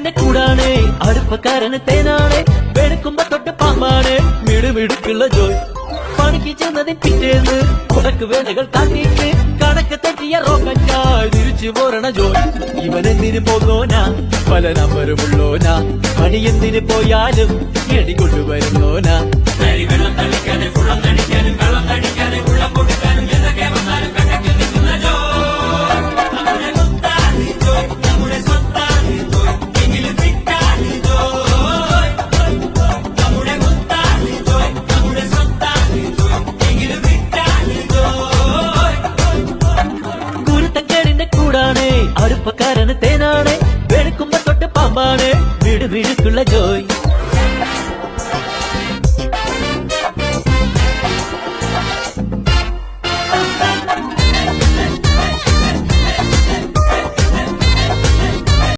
അടുപ്പിന്റെ ചൂടാണ്, അടുപ്പക്കാരന് തേനാണ്, വെളുക്കുമ്പോ തൊട്ട് പാമ്പാണ് മിടുമിടുക്കുള്ള ജോയ്. പണിക്ക് ചെന്നതിന് പിറ്റേന്ന് ഉടക്ക് വേലകൾ കാട്ടിയിട്ട് കണക്ക് തെറ്റിയ റോക്കറ്റായി തിരിച്ചു പോരണ ജോയ്. ഇവനെന്തിന് പോന്നോനാ, പല നമ്പരുമുള്ളോനാ, പണി എന്തിന് പോയാലും എടി കൊണ്ടുവരുന്നോനാ. വെള്ളം തളിക്കാനും വെള്ളം തടിക്കാനും വെള്ളം തടി